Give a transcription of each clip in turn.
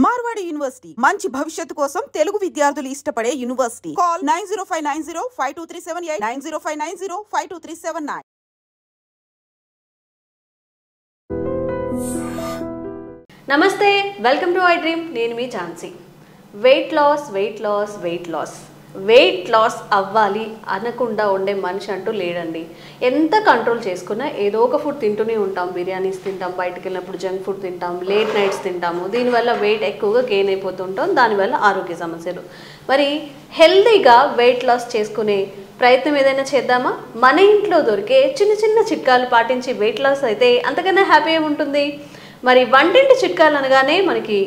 Marwadi university మంచి భవిష్యత్తు కోసం తెలుగు విద్యార్థులు ఇష్టపడే యూనివర్సిటీ. కాల్ 9059052378 9059052379. నమస్తే, వెల్కమ్ టు ఐ డ్రీమ్. నేను మీ ఝాన్సీ. వెయిట్ లాస్ అవ్వాలి అనకుండా ఉండే మనిషి అంటూ లేడండి. ఎంత కంట్రోల్ చేసుకున్నా ఏదో ఒక ఫుడ్ తింటూనే ఉంటాం. బిర్యానీస్ తింటాం, బయటకు వెళ్ళినప్పుడు జంక్ ఫుడ్ తింటాం, లేట్ నైట్స్ తింటాము. దీనివల్ల వెయిట్ ఎక్కువగా గెయిన్ అయిపోతుంటాం, దానివల్ల ఆరోగ్య సమస్యలు. మరి హెల్తీగా వెయిట్ లాస్ చేసుకునే ప్రయత్నం ఏదైనా చేద్దామా? మన ఇంట్లో దొరికే చిన్న చిన్న చిట్కాలు పాటించి వెయిట్ లాస్ అయితే అంతకన్నా హ్యాపీ ఏముంటుంది? మరి వంటింటి చిట్కాలు అనగానే మనకి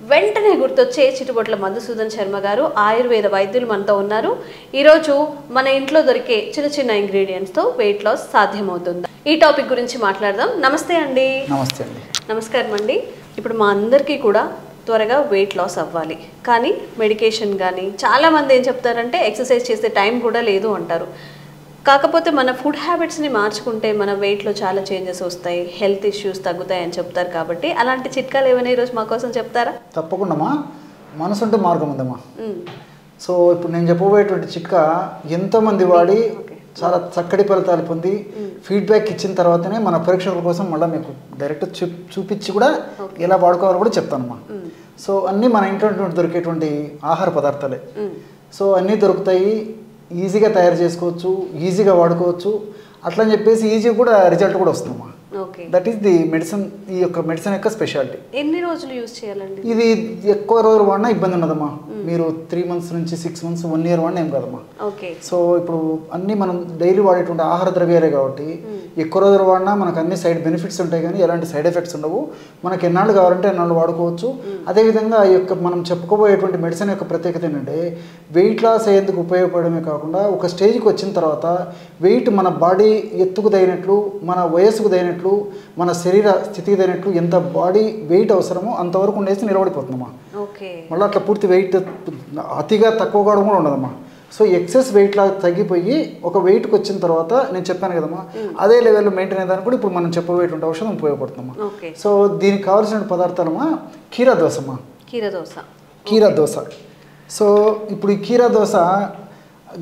వెంటనే గుర్తొచ్చే చిట్టుబొట్ల మధుసూదన్ శర్మ గారు, ఆయుర్వేద వైద్యులు మనతో ఉన్నారు. ఈరోజు మన ఇంట్లో దొరికే చిన్న చిన్న ఇంగ్రీడియంట్స్తో వెయిట్ లాస్ సాధ్యమవుతుందా? ఈ టాపిక్ గురించి మాట్లాడదాం. నమస్తే అండి. నమస్తే అండి. నమస్కారం అండి. ఇప్పుడు మా అందరికీ కూడా త్వరగా వెయిట్ లాస్ అవ్వాలి, కానీ మెడికేషన్ కానీ చాలామంది ఏం చెప్తారంటే ఎక్సర్సైజ్ చేసే టైం కూడా లేదు అంటారు. కాకపోతే మన ఫుడ్ హ్యాబిట్స్ని మార్చుకుంటే మన వెయిట్లో చాలా చేంజెస్ వస్తాయి, హెల్త్ ఇష్యూస్ తగ్గుతాయి అని చెప్తారు. కాబట్టి అలాంటి చిట్కాలు ఏమైనా ఈరోజు మా కోసం చెప్తారా? తప్పకుండా. మనసు ఉంటే మార్గం ఉందమ్మా. సో ఇప్పుడు నేను చెప్పబోయేటువంటి చిట్కా ఎంతోమంది వాడి చాలా చక్కటి ఫలితాలు పొంది ఫీడ్బ్యాక్ ఇచ్చిన తర్వాతనే మన పరీక్షల కోసం మళ్ళీ మీకు డైరెక్ట్ చూపించి కూడా ఎలా వాడుకోవాలో కూడా చెప్తానమ్మా. సో అన్నీ మన ఇంట్లో దొరికేటువంటి ఆహార పదార్థాలే. సో అన్నీ దొరుకుతాయి, ఈజీగా తయారు చేసుకోవచ్చు, ఈజీగా వాడుకోవచ్చు. అట్లా అని చెప్పేసి ఈజీగా కూడా రిజల్ట్ కూడా వస్తుందమ్మా. That is the medicine. ఈ యొక్క మెడిసిన్ యొక్క స్పెషాలిటీ. ఎన్ని రోజులు యూజ్ చేయాలండి? ఇది ఎక్కువ రోజులు వాడినా ఇబ్బంది ఉండదమ్మా. మీరు 3 months నుంచి 6 months 1 year వాడినా ఏం కాదమ్మా. సో ఇప్పుడు అన్నీ మనం డైలీ వాడేటువంటి ఆహార ద్రవ్యాలే కాబట్టి ఎక్కువ రోజులు వాడినా మనకు అన్ని సైడ్ బెనిఫిట్స్ ఉంటాయి, కానీ ఎలాంటి సైడ్ ఎఫెక్ట్స్ ఉండవు. మనకి ఎన్నాళ్ళు కావాలంటే ఎన్నాళ్ళు వాడుకోవచ్చు. అదేవిధంగా ఈ యొక్క మనం చెప్పుకోబోయేటువంటి మెడిసిన్ యొక్క ప్రత్యేకత ఏంటంటే వెయిట్ లాస్ అయ్యేందుకు ఉపయోగపడమే కాకుండా ఒక స్టేజ్కి వచ్చిన తర్వాత వెయిట్ మన బాడీ ఎత్తుకు తగినట్లు, మన వయస్సుకు తగినట్లు, మన శరీర స్థితికి తగినట్లు ఎంత బాడీ వెయిట్ అవసరమో అంతవరకు ఉండేసి నిలబడిపోతుందమ్మా. మళ్ళీ అట్లా పూర్తి వెయిట్ అతిగా తక్కువ కావడం కూడా ఉండదమ్మా. సో ఎక్సెస్ వెయిట్ లాగా తగ్గిపోయి ఒక వెయిట్కి వచ్చిన తర్వాత నేను చెప్పాను కదమ్మా, అదే లెవెల్లో మెయింటైన్ అయ్యేదానికి కూడా ఇప్పుడు మనం చెప్పబోయేటువంటి ఔషధం ఉపయోగపడుతుందమ్మా. సో దీనికి కావాల్సిన పదార్థాలమ్మా కీరా దోశమ్మా. కీరా దోశ. సో ఇప్పుడు ఈ కీరా దోశ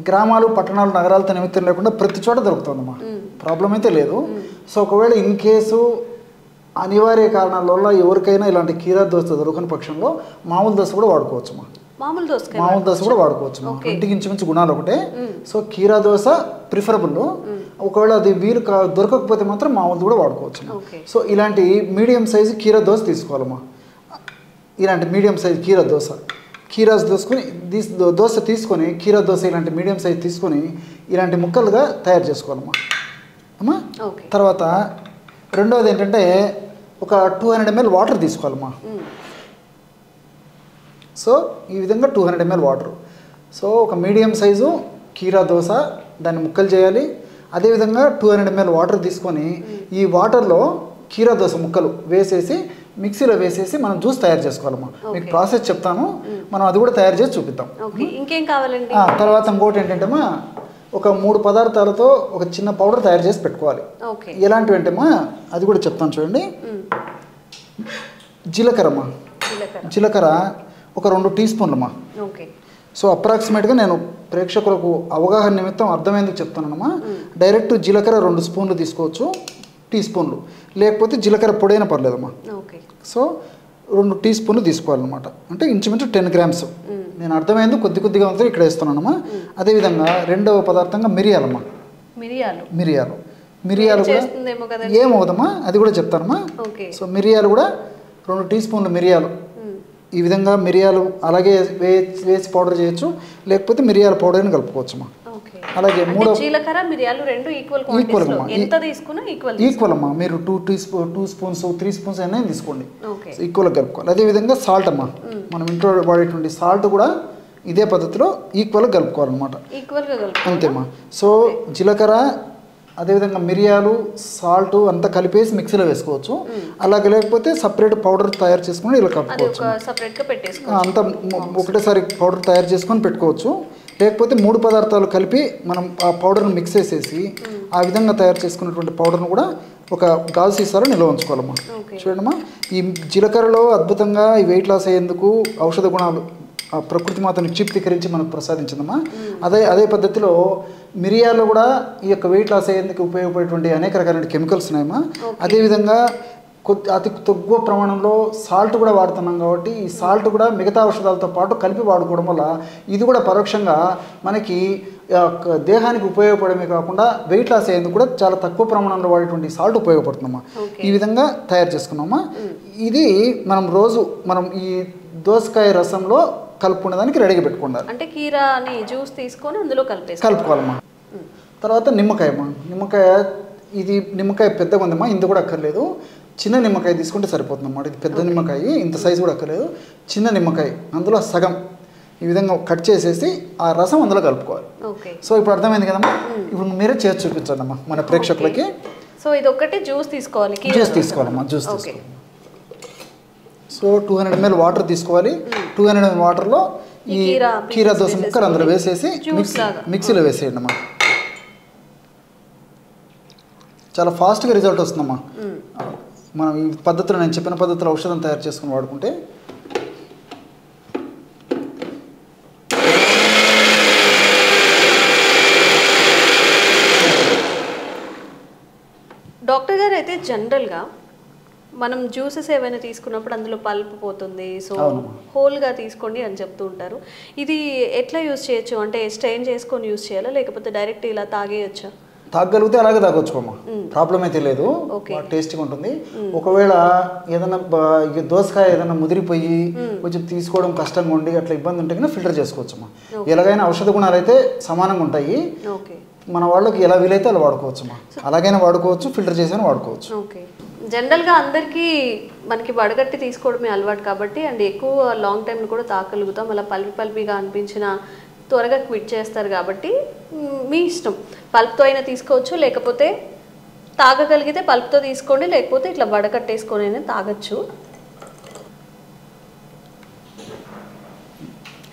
గ్రామాలు, పట్టణాలు, నగరాలతో నిమిత్తం లేకుండా ప్రతి చోట దొరుకుతుందమ్మా. ప్రాబ్లం అయితే లేదు. సో ఒకవేళ ఇన్ కేసు అనివార్య కారణాల వల్ల ఎవరికైనా ఇలాంటి కీరా దోశ దొరకని పక్షంలో మామూలు దోశ కూడా వాడుకోవచ్చుమా. మామూలు దోశ కూడా వాడుకోవచ్చు. ఇంటికి ఇంచుమించు గుణాలు ఒకటే. సో కీరా దోశ ప్రిఫరబుల్. ఒకవేళ అది వీలు దొరకకపోతే మాత్రం మామూలు కూడా వాడుకోవచ్చు. సో ఇలాంటి మీడియం సైజు కీరా దోశ తీసుకోవాలమ్మా. ఇలాంటి మీడియం సైజు కీరా దోశ దోశ తీసుకొని కీరా దోశ ఇలాంటి మీడియం సైజ్ తీసుకొని ఇలాంటి ముక్కలుగా తయారు చేసుకోవాలమ్మా అమ్మా. తర్వాత రెండవది ఏంటంటే ఒక 200 ml వాటర్ తీసుకోవాలమ్మా. సో ఈ విధంగా 200 ml వాటర్. సో ఒక మీడియం సైజు కీరా దోశ దాన్ని ముక్కలు చేయాలి. అదేవిధంగా 200 ml వాటర్ తీసుకొని ఈ వాటర్లో కీరా దోశ ముక్కలు వేసేసి మిక్సీలో వేసేసి మనం జ్యూస్ తయారు చేసుకోవాలమ్మా. మీకు ప్రాసెస్ చెప్తాను, మనం అది కూడా తయారు చేసి చూపిద్దాం. ఇంకేం కావాలండి? తర్వాత ఇంకోటి ఏంటంటేమా ఒక 3 పదార్థాలతో ఒక చిన్న పౌడర్ తయారు చేసి పెట్టుకోవాలి. ఎలాంటివి అంటేమా అది కూడా చెప్తాను చూడండి. జీలకర్రమ్మా. జీలకర్ర ఒక 2 teaspoons. సో అప్రాక్సిమేట్గా నేను ప్రేక్షకులకు అవగాహన నిమిత్తం అర్థమైందుకు చెప్తానమ్మా. డైరెక్ట్ జీలకర్ర 2 స్పూన్లు తీసుకోవచ్చు, teaspoons. లేకపోతే జీలకర్ర పొడైనా పర్లేదమ్మా. సో 2 teaspoons తీసుకోవాలన్నమాట. అంటే ఇంచుమించు 10 grams. నేను అర్థమైంది కొద్దిగా ఉంటుంది ఇక్కడ వేస్తున్నానమ్మా. అదేవిధంగా రెండవ పదార్థంగా మిరియాలమ్మా. మిరియాలు కూడా ఏమవుదమ్మా అది కూడా చెప్తానమ్మా. సో మిరియాలు కూడా 2 teaspoons మిరియాలు. ఈ విధంగా మిరియాలు అలాగే వేసి పౌడర్ చేయొచ్చు, లేకపోతే మిరియాల పౌడర్ని కలుపుకోవచ్చమ్మా. అలాగే జీలకర్ర మిరియాలు రెండు ఈక్వల్ అమ్మా. మీరు 2 spoons 3 spoons అయినా తీసుకోండి, ఈక్వల్గా కలుపుకోవాలి. అదేవిధంగా సాల్ట్ అమ్మా. మనం ఇంట్లో వాడేటువంటి సాల్ట్ కూడా ఇదే పద్ధతిలో ఈక్వల్గా కలుపుకోవాలన్నమాట. అంతేమ్మా. సో జీలకర్ర అదేవిధంగా మిరియాలు సాల్ట్ అంతా కలిపేసి మిక్సీలో వేసుకోవచ్చు. అలాగే లేకపోతే సపరేట్ పౌడర్ తయారు చేసుకుని ఇలా కలుపుకోవచ్చు. అంతా ఒకటేసారి పౌడర్ తయారు చేసుకొని పెట్టుకోవచ్చు. లేకపోతే 3 పదార్థాలు కలిపి మనం ఆ పౌడర్ను మిక్స్ చేసేసి ఆ విధంగా తయారు చేసుకున్నటువంటి పౌడర్ను కూడా ఒక గాజు సీసాలో నిల్వ ఉంచుకోవాలమ్మా. చూడమ్మా, ఈ జీలకర్రలో అద్భుతంగా ఈ వెయిట్ లాస్ అయ్యేందుకు ఔషధ గుణాలు ప్రకృతి మాత నిక్షిప్తీకరించి మనకు ప్రసాదించిందమ్మా. అదే పద్ధతిలో మిరియాల్లో కూడా ఈ యొక్క వెయిట్ లాస్ అయ్యేందుకు ఉపయోగపడేటువంటి అనేక రకాలైన కెమికల్స్ ఉన్నాయమ్మా. అదేవిధంగా అతి తక్కువ ప్రమాణంలో సాల్ట్ కూడా వాడుతున్నాం కాబట్టి ఈ సాల్ట్ కూడా మిగతా ఔషధాలతో పాటు కలిపి వాడుకోవడం వల్ల ఇది కూడా పరోక్షంగా మనకి దేహానికి ఉపయోగపడమే కాకుండా వెయిట్ లాస్ అయ్యేందుకు కూడా చాలా తక్కువ ప్రమాణంలో వాడేటువంటి సాల్ట్ ఉపయోగపడుతుందమ్మా. ఈ విధంగా తయారు చేసుకున్నామా. ఇది మనం ఈ దోసకాయ రసంలో కలుపుకునేదానికి రెడీగా పెట్టుకుంటారు. అంటే కీరాని జ్యూస్ తీసుకొని అందులో కలుపుకోవాలమ్మా. తర్వాత నిమ్మకాయమ్మా. నిమ్మకాయ పెద్దగా ఉందమ్మా, ఇంత కూడా అక్కర్లేదు. చిన్న నిమ్మకాయ తీసుకుంటే సరిపోతుంది అన్నమాట. ఇది పెద్ద నిమ్మకాయ, ఇంత సైజు కూడా అక్కర్లేదు. చిన్న నిమ్మకాయ అందులో సగం ఈ విధంగా కట్ చేసేసి ఆ రసం అందులో కలుపుకోవాలి. సో ఇప్పుడు అర్థమైంది కదమ్మా. ఇప్పుడు మీరే చేసి చూపించండి అమ్మా మన ప్రేక్షకులకి. సో ఇది ఒకటి జ్యూస్ తీసుకోవాలమ్మా. జ్యూస్ తీసుకోవాలి. సో 200 ml వాటర్ తీసుకోవాలి. 200 ml వాటర్లో ఈ కీరా దోస ముక్కలు అందులో వేసేసి మిక్సీలో వేసేయండి అమ్మా. చాలా ఫాస్ట్గా రిజల్ట్ వస్తుందమ్మా. మనం ఈ పద్ధతిలో నేను చెప్పిన పద్ధతిలో ఔషధం తయారు చేసుకుని వాడుకుంటే. డాక్టర్ గారు అయితే జనరల్గా మనం జ్యూసెస్ ఏమైనా తీసుకున్నప్పుడు అందులో పల్ప్ పోతుంది, సో హోల్గా తీసుకోండి అని చెప్తూ ఉంటారు. ఇది ఎట్లా యూజ్ చేయొచ్చు? అంటే స్ట్రెయిన్ చేసుకొని యూజ్ చేయాలా లేకపోతే డైరెక్ట్ ఇలా తాగేయచ్చా? తాగలిగితే అలాగే తాగొచ్చుకోమ్మా, ప్రాబ్లం అయితే లేదు. టేస్టీగా ఉంటుంది. ఒకవేళ ఏదైనా దోసకాయ ఏదైనా ముదిరిపోయి కొంచెం తీసుకోవడం కష్టంగా ఉండి అట్లా ఇబ్బంది ఉంటే కన్నా ఫిల్టర్ చేసుకోవచ్చమ్మా. ఎలాగైనా ఔషధ గుణాలు అయితే సమానంగా ఉంటాయి. మన వాళ్ళకి ఎలా వీలైతే అలా వాడుకోవచ్చమ్మా. అలాగైనా వాడుకోవచ్చు, ఫిల్టర్ చేసి వాడుకోవచ్చు. జనరల్గా అందరికీ మనకి వడగట్టి తీసుకోవడమే అలవాటు కాబట్టి అండ్ ఎక్కువ లాంగ్ టైం కూడా తాగలుగుతాం. అలా పల్పిగా అనిపించిన త్వరగా క్విట్ చేస్తారు కాబట్టి మీ ఇష్టం. పల్ప్తో అయినా తీసుకోవచ్చు, లేకపోతే తాగగలిగితే పల్ప్తో తీసుకోండి, లేకపోతే ఇట్లా వడకట్టేసుకొని అయినా తాగొచ్చు.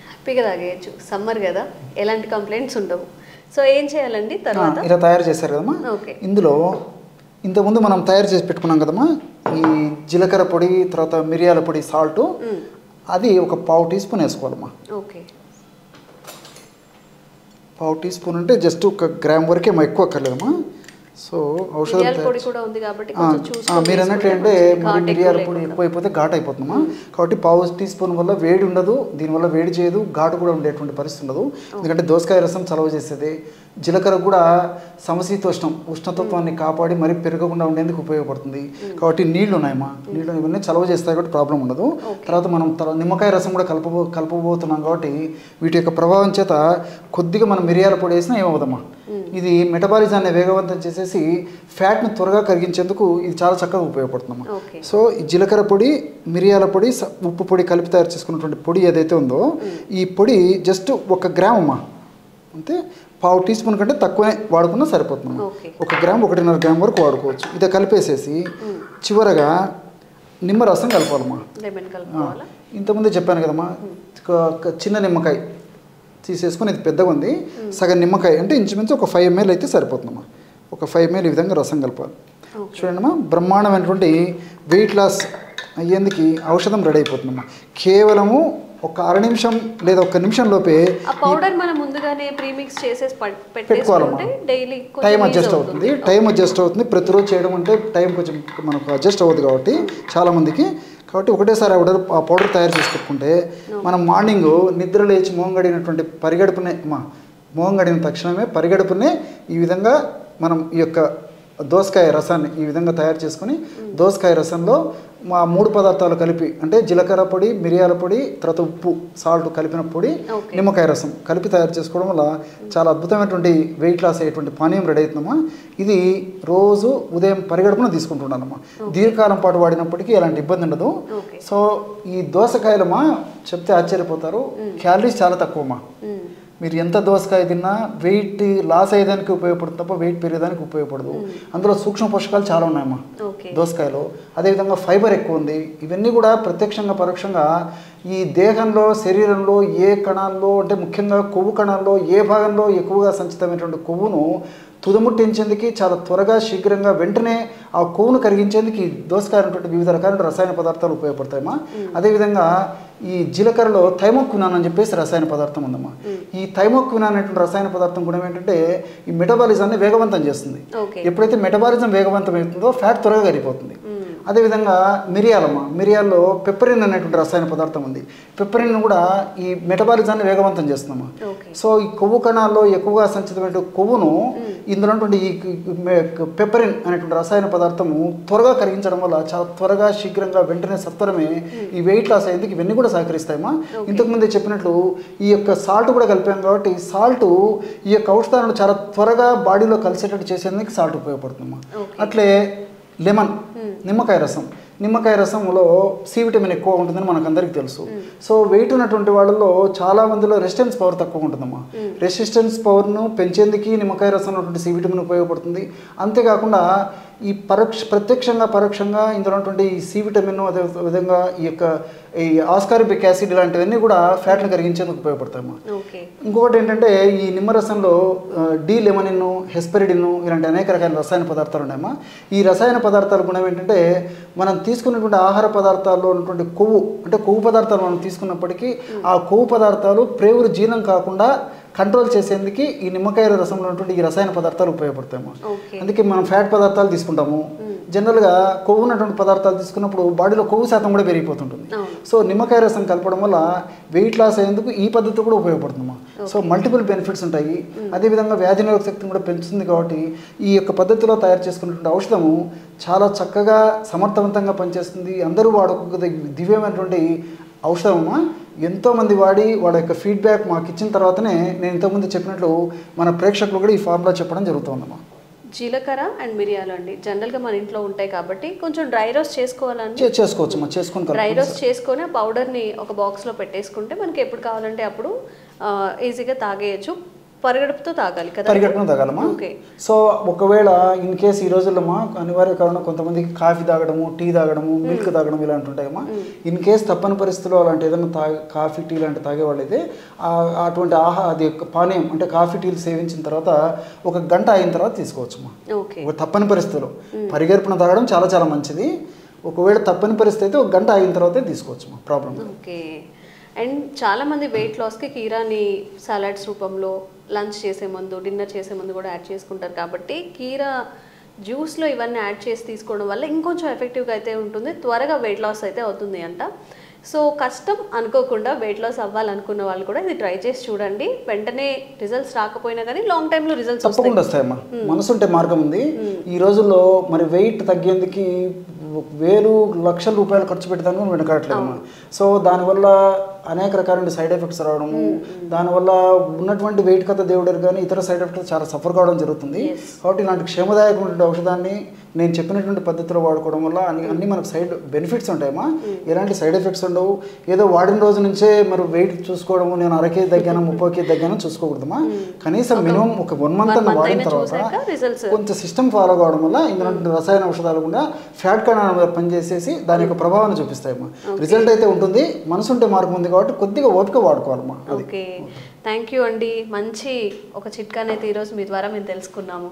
హ్యాపీగా తాగేయచ్చు. సమ్మర్ కదా, ఎలాంటి కంప్లైంట్స్ ఉండవు. సో ఏం చేయాలండి తర్వాత? ఇలా తయారు చేశారు కదమ్మా. ఇందులో ఇంతకుముందు మనం తయారు చేసి పెట్టుకున్నాం కదమ్మా ఈ జీలకర్ర పొడి, తర్వాత మిరియాల పొడి, సాల్ట్, అది ఒక 1/2 టీ స్పూన్ వేసుకోవాలమ్మా. పావు టీ స్పూన్ అంటే జస్ట్ 1 గ్రామ్ వరకే ఎక్కువ అక్కర్లేదమ్మా. సో ఔషధం మీరు అన్నట్టు అంటే మరి మిరియాల పొడి ఎక్కువైపోతే ఘాటు అయిపోతుందమ్మా. కాబట్టి 1/2 టీ స్పూన్ వల్ల వేడి ఉండదు, దీనివల్ల వేడి చేయదు, ఘాటు కూడా ఉండేటువంటి పరిస్థితి ఉండదు. ఎందుకంటే దోసకాయ రసం చలవ చేసేది. జీలకర్ర కూడా ఉష్ణతత్వాన్ని కాపాడి మరీ పెరగకుండా ఉండేందుకు ఉపయోగపడుతుంది. కాబట్టి నీళ్లు ఉన్నాయమ్మా, నీళ్ళు ఇవన్నీ చలవ చేస్తాయి కాబట్టి ప్రాబ్లం ఉండదు. తర్వాత మనం నిమ్మకాయ రసం కూడా కలపబోతున్నాం కాబట్టి వీటి యొక్క ప్రభావం చేత కొద్దిగా మనం మిరియాల పొడి వేసినా ఏమవుదమ్మా. ఇది మెటబాలిజాన్ని వేగవంతం చేసేసి ఫ్యాట్ని త్వరగా కరిగించేందుకు ఇది చాలా చక్కగా ఉపయోగపడుతుందమ్మా. సో ఈ జీలకర్ర పొడి, మిరియాల పొడి, ఉప్పు పొడి కలిపి తయారు చేసుకున్నటువంటి పొడి ఏదైతే ఉందో ఈ పొడి జస్ట్ 1 గ్రామ్ అమ్మా, అంతే. 1/2 టీ స్పూన్ కంటే తక్కువనే వాడుకున్నా సరిపోతుంది. 1 గ్రామ్ 1.5 గ్రామ్ వరకు వాడుకోవచ్చు. ఇది కలిపేసేసి చివరగా నిమ్మరసం కలపాలమ్మా. ఇంతకుముందే చెప్పాను కదమ్మా, చిన్న నిమ్మకాయ తీసేసుకొని, ఇది పెద్దగా ఉంది, సగం నిమ్మకాయ అంటే ఇంచుమించు ఒక 5 ml అయితే సరిపోతుందమ్మా. ఒక 5 ml ఈ విధంగా రసం కలపాలి. చూడండమ్మా, బ్రహ్మాండమైనటువంటి వెయిట్ లాస్ అయ్యేందుకు ఔషధం రెడీ అయిపోతుందమ్మా. కేవలము ఒక 1/2 నిమిషం లేదా 1 నిమిషం లోపే పౌడర్ మనం ముందుగానే ప్రీమిక్స్ చేసేసి పెట్టుకోవాలమ్మా. టైం అడ్జస్ట్ అవుతుంది. ప్రతిరోజు చేయడం అంటే టైం కొంచెం మనకు అడ్జస్ట్ అవ్వదు కాబట్టి చాలామందికి. కాబట్టి ఒకటేసారి ఆ పౌడర్ తయారు చేసి పెట్టుకుంటే మనం మార్నింగ్ నిద్ర లేచి మొహం గడిగిన తక్షణమే పరిగడుపునే ఈ విధంగా మనం ఈ యొక్క దోసకాయ రసాన్ని ఈ విధంగా తయారు చేసుకొని దోసకాయ రసంలో 3 పదార్థాలు కలిపి, అంటే జీలకర్ర పొడి, మిరియాల పొడి, తర్వాత ఉప్పు, సాల్ట్ కలిపిన పొడి, నిమ్మకాయ రసం కలిపి తయారు చేసుకోవడం వల్ల చాలా అద్భుతమైనటువంటి వెయిట్ లాస్ అయ్యేటువంటి పానీయం రెడీ అవుతుందమ్మా. ఇది రోజు ఉదయం పరిగడుపున తీసుకుంటున్నానమ్మా. దీర్ఘకాలం పాటు వాడినప్పటికీ ఎలాంటి ఇబ్బంది ఉండదు. సో ఈ దోసకాయలమ్మా చెప్తే ఆశ్చర్యపోతారు, క్యాలరీస్ చాలా తక్కువమ్మా. మీరు ఎంత దోసకాయ తిన్నా వెయిట్ లాస్ అయ్యేదానికి ఉపయోగపడుతుంది తప్ప వెయిట్ పెరిగేదానికి ఉపయోగపడదు. అందులో సూక్ష్మ పోషకాలు చాలా ఉన్నాయమ్మా దోసకాయలో. అదేవిధంగా ఫైబర్ ఎక్కువ ఉంది. ఇవన్నీ కూడా ప్రత్యక్షంగా పరోక్షంగా ఈ దేహంలో శరీరంలో ఏ కణాల్లో అంటే ముఖ్యంగా కొవ్వు కణాల్లో ఏ భాగంలో ఎక్కువగా సంచితమైనటువంటి కొవ్వును తుదముట్టించేందుకు చాలా త్వరగా శీఘ్రంగా వెంటనే ఆ కొవ్వును కరిగించేందుకు ఈ దోసకాయ అనేటువంటి వివిధ రకాల రసాయన పదార్థాలు ఉపయోగపడతాయమ్మా. అదేవిధంగా ఈ జీలకర్రలో థైమోక్వినాన్ అని చెప్పేసి రసాయన పదార్థం ఉందమ్మా. ఈ థైమోక్వినాన్ అనేటువంటి రసాయన పదార్థం కూడా ఏంటంటే ఈ మెటబాలిజాన్ని వేగవంతం చేస్తుంది. ఎప్పుడైతే మెటబాలిజం వేగవంతం అవుతుందో ఫ్యాట్ త్వరగా కరిగిపోతుంది. అదేవిధంగా మిరియాల్లో పెప్పరిన్ అనేటువంటి రసాయన పదార్థం ఉంది. పెప్పరిన్ కూడా ఈ మెటబాలిజాన్ని వేగవంతం చేస్తుందమ్మా. సో ఈ కొవ్వు కణాల్లో ఎక్కువగా సంచితమైన కొవ్వును ఇందులో ఈ పెప్పరిన్ అనేటువంటి రసాయన పదార్థము త్వరగా కరిగించడం వల్ల చాలా త్వరగా శీఘ్రంగా వెంటనే సత్వరమే ఈ వెయిట్ లాస్ అయ్యేందుకు ఇవన్నీ కూడా సహకరిస్తాయమ్మా. ఇంతకుముందే చెప్పినట్లు ఈ యొక్క సాల్ట్ కూడా కలిపాం కాబట్టి సాల్ట్ ఈ యొక్క ఔషధాలను చాలా త్వరగా బాడీలో కలిసేటట్టు చేసేందుకు సాల్ట్ ఉపయోగపడుతుందమ్మా. అట్లే లెమన్ నిమ్మకాయ రసంలో సి విటమిన్ ఎక్కువ ఉంటుందని మనకు అందరికీ తెలుసు. సో వెయిట్ ఉన్నటువంటి వాళ్ళలో చాలా మందిలో రెసిస్టెన్స్ పవర్ తక్కువ ఉంటుందమ్మా. రెసిస్టెన్స్ పవర్ను పెంచేందుకు నిమ్మకాయ రసం ఉన్నటువంటి సి విటమిన్ ఉపయోగపడుతుంది. అంతేకాకుండా ఈ ప్రత్యక్షంగా పరోక్షంగా ఇందులో ఉన్నటువంటి ఈ సి విటమిన్ అదేవిధంగా ఈ ఆస్కార్బిక్ యాసిడ్ ఇలాంటివన్నీ కూడా ఫ్యాట్ను కరిగించేందుకు ఉపయోగపడతాయమ్మా. ఇంకొకటి ఏంటంటే ఈ నిమ్మరసంలో డి లెమనిన్, హెస్పెరిడిన్ ఇలాంటి అనేక రకాల రసాయన పదార్థాలు ఉన్నాయమ్మా. ఈ రసాయన పదార్థాల గుణం ఏంటంటే మనం తీసుకున్నటువంటి ఆహార పదార్థాల్లో ఉన్నటువంటి కొవ్వు పదార్థాలు మనం తీసుకున్నప్పటికీ ఆ కొవ్వు పదార్థాలు ప్రేవులు జీర్ణం కాకుండా కంట్రోల్ చేసేందుకు ఈ నిమ్మకాయ రసంలో ఉన్నటువంటి ఈ రసాయన పదార్థాలు ఉపయోగపడతాయమ్మా. అందుకే మనం ఫ్యాట్ పదార్థాలు తీసుకుంటాము. జనరల్గా కొవ్వు ఉన్నటువంటి పదార్థాలు తీసుకున్నప్పుడు బాడీలో కొవ్వు శాతం కూడా పెరిగిపోతుంటుంది. సో నిమ్మకాయ రసం కలపడం వల్ల వెయిట్ లాస్ అయ్యేందుకు ఈ పద్ధతి కూడా ఉపయోగపడుతుందమ్మా. సో మల్టిపుల్ బెనిఫిట్స్ ఉంటాయి. అదేవిధంగా వ్యాధి నిరోధక శక్తిని కూడా పెంచుతుంది. కాబట్టి ఈ యొక్క పద్ధతిలో తయారు చేసుకున్నటువంటి ఔషధము చాలా చక్కగా సమర్థవంతంగా పనిచేస్తుంది. అందరూ వాడుకోగల దివ్యమైనటువంటి ఔషధమమ్మా. ఎంతోమంది వాడి వాళ్ళ యొక్క ఫీడ్బ్యాక్ మాకు ఇచ్చిన తర్వాతనే నేను ఇంతకుముందు చెప్పినట్లు మన ప్రేక్షకులు కూడా ఈ ఫార్ములా చెప్పడం జరుగుతుందమ్మా. జీలకర్ర అండ్ మిరియాలు అండి జనరల్గా మన ఇంట్లో ఉంటాయి కాబట్టి కొంచెం డ్రై రోస్ట్ చేసుకోవాలని చేసుకోవచ్చమ్మా. చేసుకుని డ్రై రోస్ట్ చేసుకొని ఆ పౌడర్ని ఒక బాక్స్లో పెట్టేసుకుంటే మనకి ఎప్పుడు కావాలంటే అప్పుడు ఈజీగా తాగేయచ్చు. పరిగడుపుతో తాగాలి కదా? పరిగడుపుతో తాగాలమ్మా. సో ఒకవేళ ఇన్ కేసు ఈ రోజుల్లో అనివార్య కారణం కొంతమందికి కాఫీ తాగడము, టీ తాగడము, మిల్క్ తాగడం ఇలాంటి ఉంటాయమ్మా. ఇన్ కేసు తప్పని పరిస్థితుల్లో అలాంటి ఏదైనా కాఫీ టీ లాంటి తాగేవాళ్ళైతే అటువంటి అది పానీయం అంటే కాఫీ టీలు సేవించిన తర్వాత 1 గంట అయిన తర్వాత తీసుకోవచ్చమ్మా. తప్పని పరిస్థితుల్లో పరిగడుపున తాగడం చాలా చాలా మంచిది. ఒకవేళ తప్పని పరిస్థితి అయితే 1 గంట అయిన తర్వాతే తీసుకోవచ్చమ్మా. ప్రాబ్లం. అండ్ చాలామంది వెయిట్ లాస్కి కీరాని సలాడ్స్ రూపంలో లంచ్ చేసే ముందు, డిన్నర్ చేసే ముందు కూడా యాడ్ చేసుకుంటారు. కాబట్టి కీరా జ్యూస్లో ఇవన్నీ యాడ్ చేసి తీసుకోవడం వల్ల ఇంకొంచెం ఎఫెక్టివ్గా అయితే ఉంటుంది, త్వరగా వెయిట్ లాస్ అయితే అవుతుంది అంట. సో కష్టం అనుకోకుండా వెయిట్ లాస్ అవ్వాలనుకున్న వాళ్ళు కూడా ఇది ట్రై చేసి చూడండి. వెంటనే రిజల్ట్స్ రాకపోయినా కానీ లాంగ్ టైంలో రిజల్ట్స్ తప్పకుండా వస్తాయమ్మా. మనసుంటే మార్గం ఉంది. ఈ రోజుల్లో మరి వెయిట్ తగ్గేందుకు వేలు లక్షల రూపాయలు ఖర్చు పెట్టడానికి వెనకాడట్లేదమ్మా. సో దానివల్ల అనేక రకాల సైడ్ ఎఫెక్ట్స్ రావడము, దానివల్ల ఉన్నటువంటి వెయిట్ కథ దేవుడు కానీ ఇతర సైడ్ ఎఫెక్ట్స్ చాలా సఫర్ కావడం జరుగుతుంది. కాబట్టి ఇలాంటి క్షేమదాయకమైనటువంటి ఔషధాన్ని నేను చెప్పినటువంటి పద్ధతిలో వాడుకోవడం వల్ల అన్ని మనకు సైడ్ బెనిఫిట్స్ ఉంటాయమ్మా. ఎలాంటి సైడ్ ఎఫెక్ట్స్ ఉండవు. ఏదో వాడిన రోజు నుంచే మరి వెయిట్ చూసుకోవడము, నేను 1 కేజీ తగ్గాను 30 కేజీ తగ్గాను చూసుకోకూడదమ్మా. కనీసం మినిమం ఒక 1 మంత్ అన్న వాడిన తర్వాత కొంచెం సిస్టమ్ ఫాలో కావడం వల్ల ఇందులో రసాయన ఔషధాలు కూడా ఫ్యాట్ కణాల మీద పనిచేసేసి దాని యొక్క ప్రభావాన్ని చూపిస్తాయమ్మా. రిజల్ట్ అయితే ఉంటుంది. మనసుంటే మార్గం ఉంది కాబట్టి కొద్దిగా ఓపిక వాడుకోవాలమ్మా. ఓకే, థ్యాంక్ యూ అండి. మంచి ఒక చిట్కానైతే ఈరోజు మీ ద్వారా మేము తెలుసుకున్నాము.